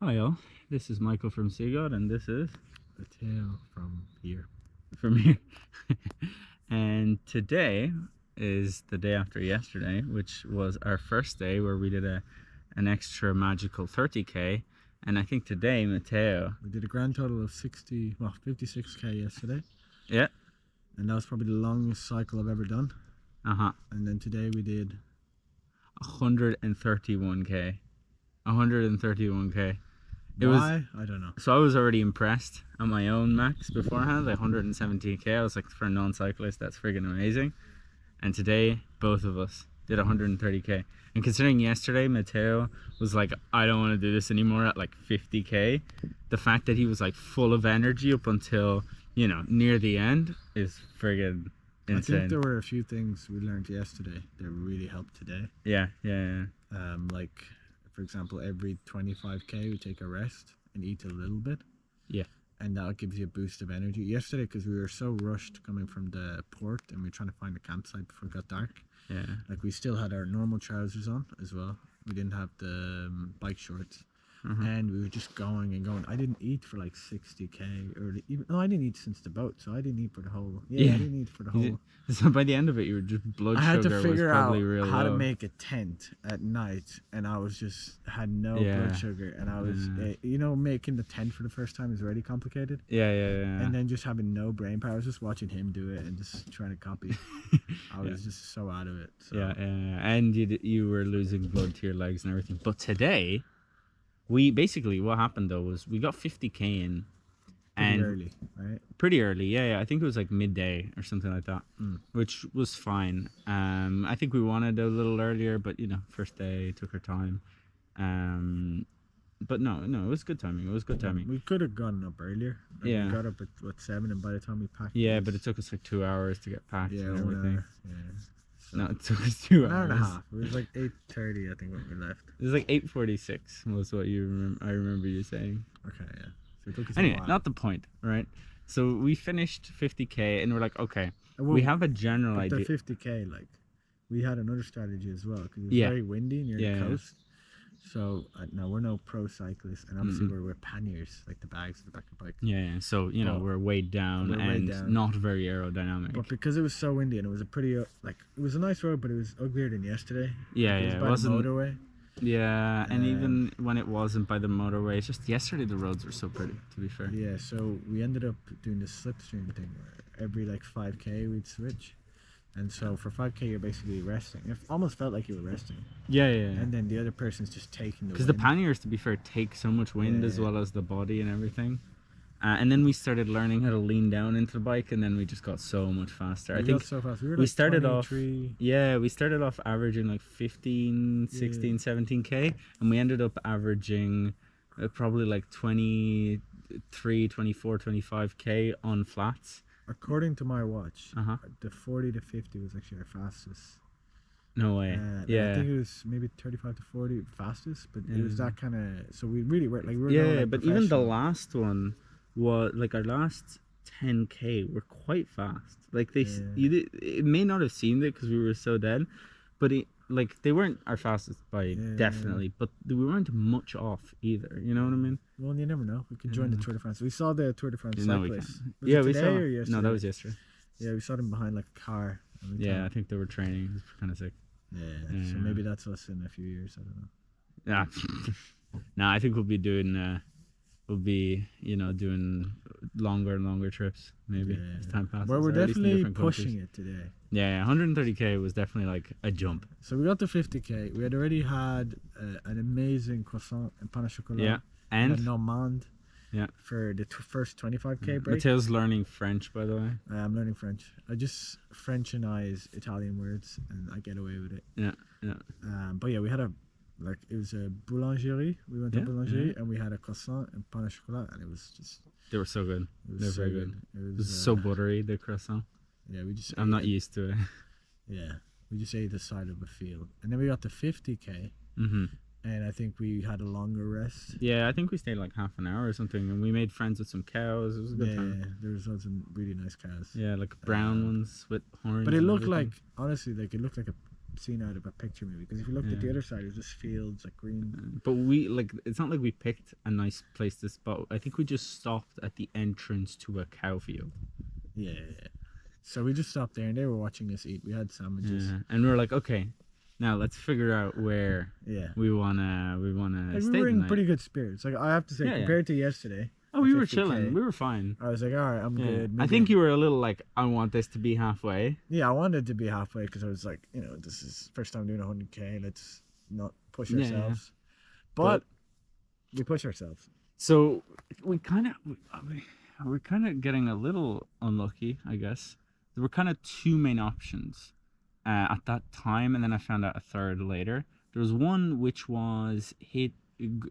Hi all, this is Michael from Seagod and this is A tale from here. from here. And today is the day after yesterday, which was our first day where we did an extra magical 30k. And I think today, Matteo, We did a grand total of 56k yesterday, yeah, and that was probably the longest cycle I've ever done. And then today we did 131k. 131k. Why? I don't know. So I was already impressed on my own max beforehand, like 117k. I was like, for a non-cyclist, that's friggin' amazing. And today, both of us did 130k. And considering yesterday, Matteo was like, I don't want to do this anymore at like 50k. The fact that he was like full of energy up until, you know, near the end is friggin' insane. I think there were a few things we learned yesterday that really helped today. Yeah. Like, for example, every 25k we take a rest and eat a little bit. Yeah. And that gives you a boost of energy. Yesterday, because we were so rushed coming from the port and we were trying to find a campsite before it got dark. Yeah. Like, we still had our normal trousers on as well. We didn't have the bike shorts. And we were just going and going. I didn't eat for like 60k or even no, I didn't eat since the boat, so I didn't eat for the whole. I didn't eat for the whole. So by the end of it, you were just blood sugar. I had to figure was probably out real how low. to make a tent at night, and I was just had no blood sugar, and I was, making the tent for the first time is already complicated. Yeah. And then just having no brain power, I was just watching him do it and just trying to copy. I was just so out of it. So. Yeah, and you were losing blood to your legs and everything. But today, we basically, what happened though was we got 50k in. Pretty early, right? Pretty early, yeah. I think it was like midday or something like that, which was fine. I think we wanted a little earlier, but you know, first day took our time. But no, it was good timing. It was good timing. We could have gotten up earlier. Like, we got up at 7, and by the time we packed, but it took us like 2 hours to get packed and everything. So no, it took us 2 hours. An hour and a half. It was like 8:30, I think, when we left. It was like 8:46 was what you remember. I remember you saying. Okay, yeah. So it took us anyway, a while. not the point, right? So we finished 50k, and we're like, okay, we have a general idea. The 50k, like, we had another strategy as well because it was very windy near the coast. So now we're no pro cyclists, and obviously we're with panniers, like the bags at the back of the bike. Yeah. So you know we're weighed down not very aerodynamic. But because it was so windy and it was a pretty it was a nice road, but it was uglier than yesterday. It wasn't the motorway. Yeah, and even when it wasn't by the motorway, it's just yesterday the roads were so pretty, to be fair. Yeah, so we ended up doing the slipstream thing where every like 5k we'd switch. And so for 5k you're basically resting. It almost felt like you were resting. Yeah. And then the other person's just taking the because the panniers, to be fair, take so much wind as well as the body and everything. And then we started learning how to lean down into the bike, and then we just got so much faster. I think so fast. We were we like started 23. we started off averaging like 15, 16, 17k, and we ended up averaging probably like 23, 24, 25k on flats. According to my watch, the 40 to 50 was actually our fastest. No way. I think it was maybe 35 to 40 fastest, but it was that kind of. So we really were like, but even the last one was like our last 10k were quite fast. Like it may not have seemed it because we were so dead, but they weren't our fastest by definitely, but we weren't much off either. You know what I mean? Well, you never know. We could join the Tour de France. We saw the Tour de France cyclists. We saw. Or yesterday? No, that was yesterday. Yeah, we saw them behind like a car. I think they were training. It was kind of sick. Yeah, so maybe that's us in a few years. I don't know. Yeah. No, I think we'll be doing doing longer and longer trips maybe as time passes. Well, we're definitely pushing it today. Yeah, 130k was definitely like a jump. So we got to 50k. We had already had an amazing croissant and pain au chocolat. Yeah, and a normande. Yeah. For the first 25k break. Mateo's learning French, by the way. I'm learning French. I just Frenchianize Italian words, and I get away with it. Yeah. But yeah, we had it was a boulangerie. We went to a boulangerie, and we had a croissant and pain au chocolat, and it was just. They were so good. They were very good. It was so buttery, the croissant. Yeah, we just. I'm not used to it. Yeah, we just ate the side of a field, and then we got to 50k. And I think we had a longer rest. Yeah, I think we stayed like half an hour or something, and we made friends with some cows. It was a good time. Yeah, there was some really nice cows. Yeah, like brown ones with horns. But it looked like, honestly, like it looked like scene out of a picture maybe. Because if you looked at the other side, it was just fields, like green. But we like it's not like we picked a nice place to spot. I think we just stopped at the entrance to a cow field. Yeah. So we just stopped there, and they were watching us eat. We had sandwiches. Yeah. And we were like, okay, now let's figure out where we wanna Like, stay we were in tonight. pretty good spirits. Like, I have to say, compared to yesterday. Oh, we were 50K, chilling. We were fine. I was like, all right, I'm good. I think you were a little like, I want this to be halfway. Yeah, I wanted to be halfway because I was like, this is first time doing 100K. Let's not push ourselves. But we push ourselves. So we're kind of getting a little unlucky, I guess. There were kind of two main options at that time, and then I found out a third later. There was one which was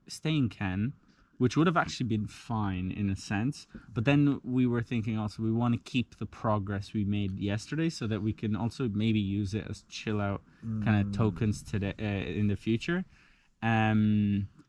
stay in Ken, which would have actually been fine in a sense. But then we were thinking also we want to keep the progress we made yesterday so that we can also maybe use it as chill out kind of tokens today in the future.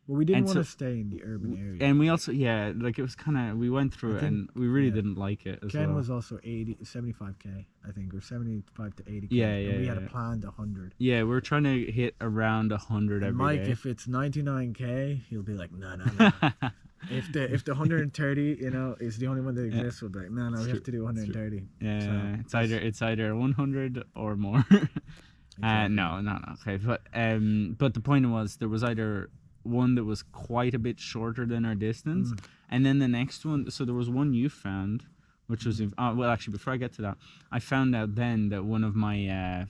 Well, we didn't want to stay in the urban area. And we also, like it was kind of, we went through it and we really didn't like it as Ken well. was also 75K, I think, or 75 to 80K. Yeah, and we had a planned 100. Yeah, we're trying to hit around 100 every Mike, day. if it's 99K, he'll be like, no. If the 130, is the only one that exists, we'll be like, no, we have to do 130. Yeah, so it's either 100 or more. Exactly. No, okay, but the point was there was either one that was quite a bit shorter than our distance, and then the next one. So there was one you found, which was well, actually, before I get to that, I found out then that one of my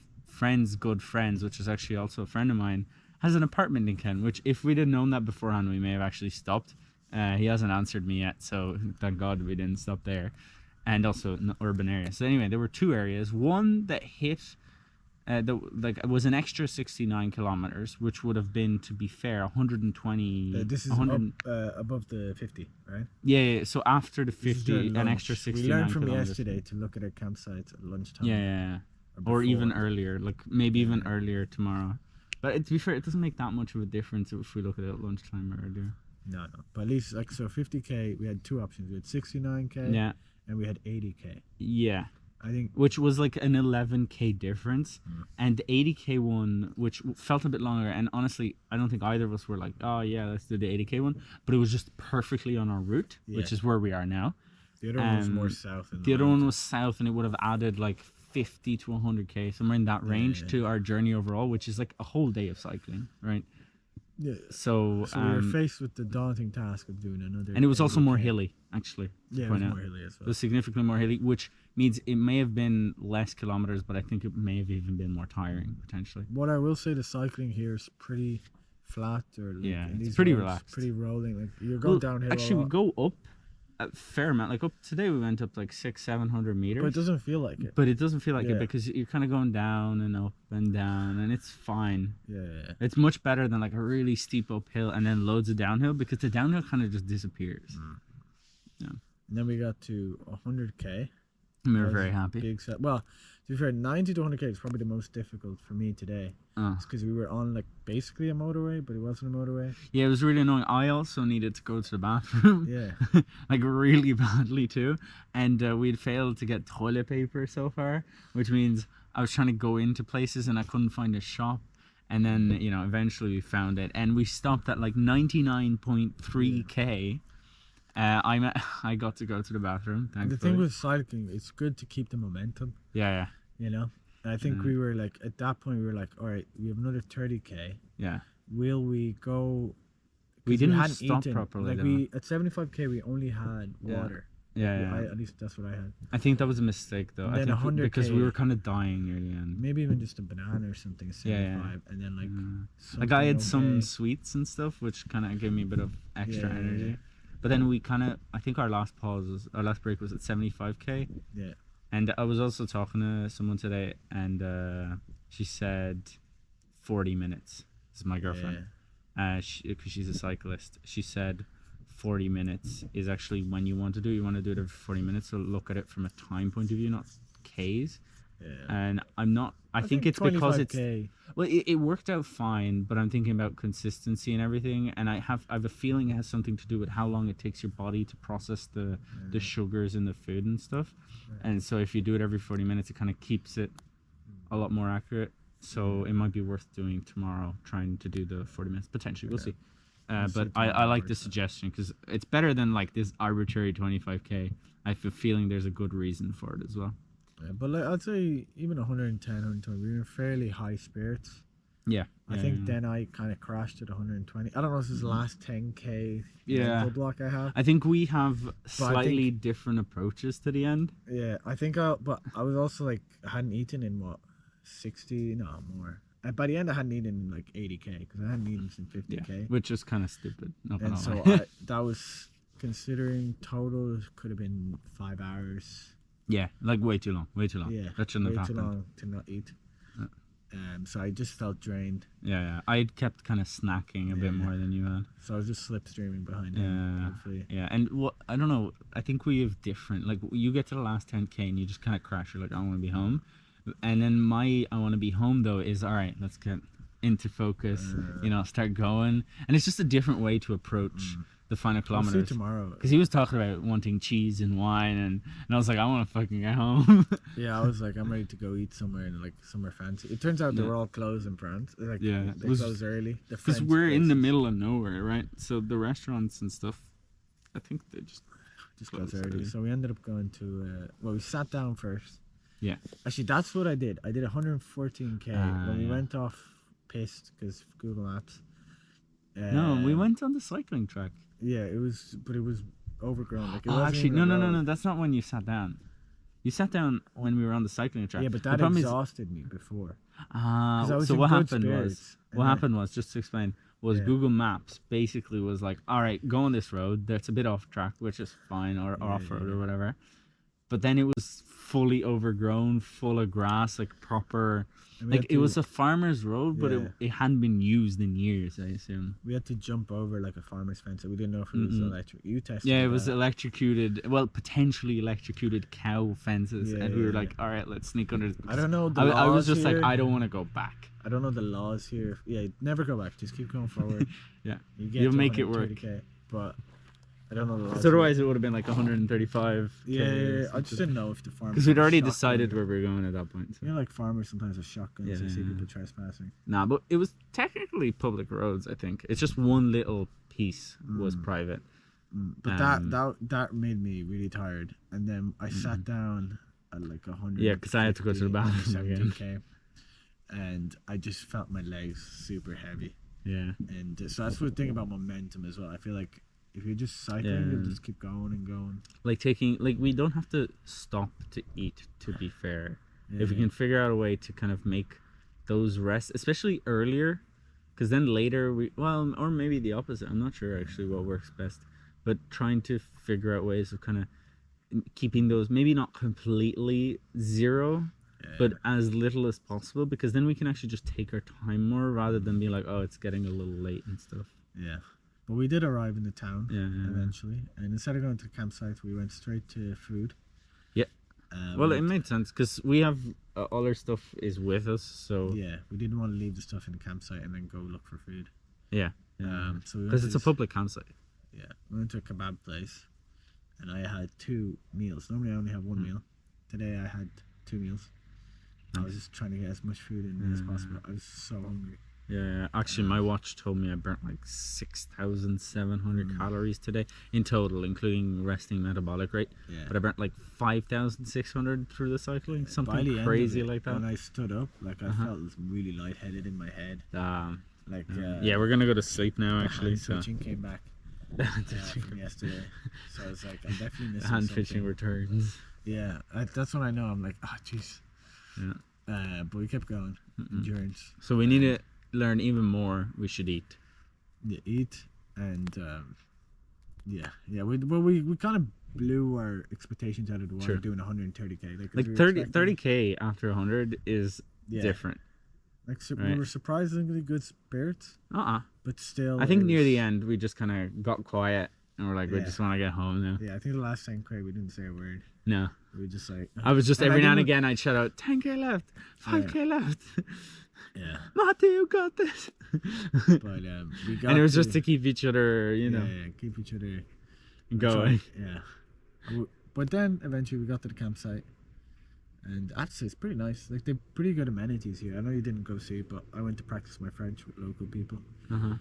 good friends, which is actually also a friend of mine, has an apartment in Ken. Which, if we'd have known that beforehand, we may have actually stopped. He hasn't answered me yet, so thank God we didn't stop there, and also in the urban area. So anyway, there were two areas. One that hit. It was an extra 69 kilometers, which would have been, to be fair, 120. This is above the 50, right? Yeah. So after the 50, an extra 69 We learned from kilometers. yesterday to look at our campsites at lunchtime. Yeah. Or even earlier, like maybe even earlier tomorrow. But to be fair, it doesn't make that much of a difference if we look at it at lunchtime or earlier. No. But at least, 50K, we had two options. We had 69K and we had 80K. Yeah. I think, which was like an 11K difference, and the 80K one, which felt a bit longer, and honestly I don't think either of us were like, oh yeah, let's do the 80K one, but it was just perfectly on our route, which is where we are now. The other one was more south. The other one was south, and it would have added like 50 to 100K, somewhere in that range to our journey overall, which is like a whole day of cycling, right? Yeah. So we were faced with the daunting task of doing another. And it was also more hilly, actually. Yeah, it was more hilly as well. It was significantly more hilly, which means it may have been less kilometers, but I think it may have even been more tiring, potentially. What I will say, the cycling here is pretty flat. It's pretty relaxed. Pretty rolling. Like, you're going downhill. Actually, we go up a fair amount. Like up today, we went up like 600-700 meters. But it doesn't feel like it. But it doesn't feel like it because you're kind of going down and up and down, and it's fine. Yeah. It's much better than like a really steep uphill and then loads of downhill, because the downhill kind of just disappears. Yeah. And then we got to 100K. And we were very happy. Big set. Well, to be fair, 90 to 100K is probably the most difficult for me today. It's because we were on like basically a motorway, but it wasn't a motorway. Yeah, it was really annoying. I also needed to go to the bathroom. Yeah. Like really badly too. And we'd failed to get toilet paper so far, which means I was trying to go into places and I couldn't find a shop. And then, eventually we found it. And we stopped at like 99.3K. I got to go to the bathroom, thankfully. The thing with cycling, it's good to keep the momentum. Yeah. And I think we were like, at that point, we were like, all right, we have another 30K. Yeah. Will we go? We didn't stop properly. Like at 75K, we only had water. Yeah. At least that's what I had. I think that was a mistake, though. And I then think 100K, because we were kind of dying near the end. Maybe even just a banana or something, 75, and then like I had some sweets and stuff, which kind of gave me a bit of extra energy. Yeah. But then we I think our last break was at 75K. Yeah. And I was also talking to someone today, and she said 40 minutes. This is my girlfriend. Because she's a cyclist. She said 40 minutes is actually when you want to do it. You want to do it every 40 minutes. So look at it from a time point of view, not Ks. Yeah. And I think it's because it's... Well, it worked out fine, but I'm thinking about consistency and everything, and I have a feeling it has something to do with how long it takes your body to process the sugars in the food and stuff. And so if you do it every 40 minutes, it kind of keeps it a lot more accurate. So it might be worth doing tomorrow, trying to do the 40 minutes potentially. We'll see. Let's But see I tomorrow like the first, then. suggestion because it's better than like this arbitrary 25k. I have a feeling there's a good reason for it as well. Yeah, but like, I'd say even 110, 120, we were in fairly high spirits. Yeah. I think then I kind of crashed at 120. I don't know if this is the last 10k Yeah. mental block I have. I think we have I slightly think- different approaches to the end. Yeah, but I was also like, I hadn't eaten in what, 60? No, more. And by the end, I hadn't eaten in like 80k because I hadn't eaten since 50k. Which is kind of stupid. Not gonna And so lie. that was considering total could have been 5 hours. Yeah, like way too long. Way too long. Yeah, That shouldn't way have too happened. long to not eat. Yeah. So I just felt drained. Yeah. I kept kind of snacking a bit more than you had. So I was just slipstreaming behind Yeah. him. Hopefully. Yeah, and what I don't know. I think we have different. Like you get to the last 10k and you just kind of crash. You're like, I want to be home, and then my I want to be home though is all right. Let's get into focus. Start going, and it's just a different way to approach the final We'll see kilometers. tomorrow. Because he was talking about wanting cheese and wine, and I was like, I want to fucking get home. Yeah, I was like, I'm ready to go eat somewhere in like somewhere fancy. It turns out they were all closed in France. Like, Yeah, they it was- closed early. Because we're in the middle of nowhere, right? So the restaurants and stuff, I think they just closed closed early. early. So we ended up going to. We sat down first. Yeah. Actually, that's what I did. I did 114k when we yeah. went off pissed because Google Maps. No, we went on the cycling track. Yeah, it was overgrown. Like, it Oh, wasn't actually, even a no. road. That's not when you sat down. You sat down when we were on the cycling track. Yeah, but The that problem exhausted me before. Ah, 'Cause I was so in what good happened was, spirits, and I- just to explain, was Yeah. Google Maps basically was like, all right, go on this road that's a bit off track, which is fine, or off road or whatever. But then it was fully overgrown, full of grass, like proper, And we like had it was to- a farmer's road, but Yeah. it hadn't been used in years, I assume. We had to jump over like a farmer's fence. We didn't know if it was electric. You tested. Yeah, it was that. electrocuted, well, potentially electrocuted cow fences, Yeah, and we were yeah, like, all right, let's sneak under. I don't know. The I was laws just like, here. I don't want to go back. I don't know the laws here. Yeah, never go back. Just keep going forward. Yeah. You get You'll to make it work. 130K, but I don't know the laws. Because otherwise it would have been like 135. Yeah, I just didn't know if the farmers. Because we'd had already shotgun. decided where we were going at that point. So. You know, like farmers sometimes have shotguns. Yeah, I see yeah, people trespassing. Nah, but it was technically public roads, I think. It's just one little piece was private. But that made me really tired. And then I sat down at like 100. Yeah, 'cause I had to go to the bathroom again. 170K, and I just felt my legs super heavy. Yeah. And so that's the thing about momentum as well. I feel like if you're just cycling, you'll Yeah. just keep going and going. Like we don't have to stop to eat, to be fair. If we Yeah. can figure out a way to kind of make those rests, especially earlier, because then later or maybe the opposite. I'm not sure actually what works best, but trying to figure out ways of kind of keeping those maybe not completely zero, but as little as possible, because then we can actually just take our time more rather than be like, oh, it's getting a little late and stuff. Yeah. But we did arrive in the town Yeah. eventually, and instead of going to the campsite, we went straight to food. Yeah. Um, Well, it made sense because we have all our stuff is with us, so yeah, we didn't want to leave the stuff in the campsite and then go look for food. yeah. So we went Because to it's a this- public campsite. Yeah, we went to a kebab place, and I had 2 meals. Normally, I only have 1 meal. Today, I had 2 meals. I was just trying to get as much food in me as possible. I was so hungry. Yeah, actually, my watch told me I burnt like 6,700 calories today in total, including resting metabolic rate. Yeah. But I burnt like 5,600 through the cycling, By the something end of crazy it, like that. When I stood up, like I felt really lightheaded in my head. Like Yeah, we're gonna go to sleep now. Actually, hand so twitching came back from yesterday. So I was like, I'm definitely missing hand something. twitching returns. Yeah, that's when I know. I'm like, oh jeez. Yeah. But we kept going. Endurance. So we need to learn even more. We should eat. Yeah, eat and yeah. We kind of blew our expectations out of the water Sure. doing 130K. Like we were 30k after 100 is Yeah. different. Like we right. were surprisingly good spirits, but still. I think it near was- the end we just kind of got quiet and we're like, we Yeah. just want to get home now. Yeah, I think the last 10K we didn't say a word. No. We were just like. I was just And I every now and didn't- again I'd shout out 10k left, 5k left. Yeah, Matthew, you got this. but we got. And it was just to keep each other, you know, yeah, keep each other going. Yeah. But then eventually we got to the campsite, And actually, it's pretty nice. Like they're pretty good amenities here. I know you didn't go see it, but I went to practice my French with local people, Uh-huh.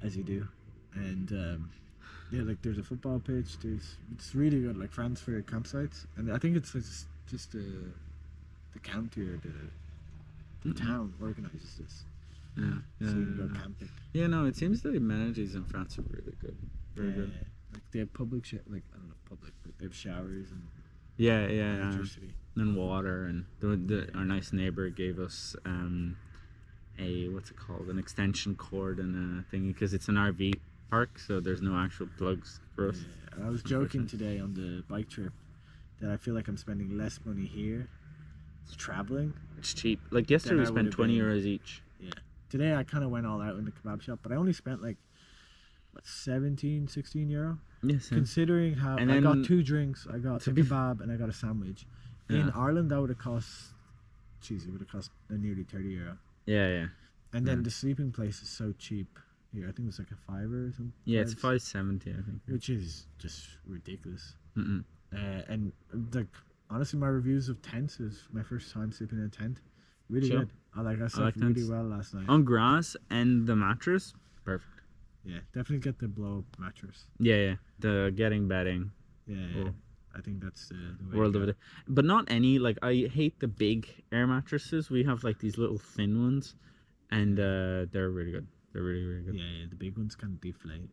as you do. And yeah, like there's a football pitch. It's really good. Like France for campsites, and I think it's just the county or the town organizes this, Yeah. Yeah. so you can go camping. Yeah, no, it seems that the amenities in France are really good. Very good. Like they have public like I don't know public, but they have showers and Yeah, yeah. electricity. And water, and our nice neighbor gave us a, what's it called, an extension cord and a thingy, because it's an RV park, so there's no actual plugs for us. I was joking today on the bike trip that I feel like I'm spending less money here traveling. It's cheap. Like yesterday we spent 20 euros each. Yeah. Today I kind of went all out in the kebab shop, but I only spent like what, 17, 16 euro. Yes. Considering how And I then, got 2 drinks, I got a kebab and I got a sandwich. In Yeah. Ireland that would have cost, geez, it would have cost nearly 30 euro. Yeah, yeah. And then the sleeping place is so cheap here. I think it's like a fiver or something. Yeah, it's 570, I think. Which is just ridiculous. Mm-mm. And like honestly, my reviews of tents is my first time sleeping in a tent. Really Chill. good. I slept really tents. well last night. On grass and the mattress, perfect. Yeah, definitely get the blow up mattress. Yeah, yeah. The getting bedding. Yeah, Oh. I think that's the way World to of go. it. But not any, like, I hate the big air mattresses. We have like these little thin ones, and they're really good. They're really, really good. Yeah, the big ones kind of deflate.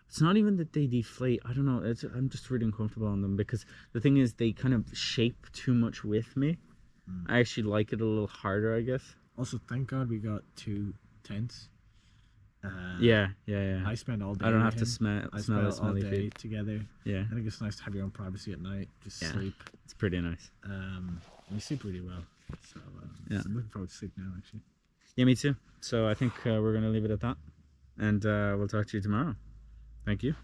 It's not even that they deflate. I don't know. I'm just really uncomfortable on them, because the thing is they kind of shape too much with me. I actually like it a little harder, I guess. Also, thank God we got 2 tents. Yeah. I spend all day. I don't with have to him. smell the all smelly day feet. together. Yeah, I think it's nice to have your own privacy at night. Just Yeah. sleep. it's pretty nice. We sleep really well. So Yeah. I'm looking forward to sleep now. Actually. Yeah, me too. So I think we're gonna leave it at that, and we'll talk to you tomorrow. Thank you.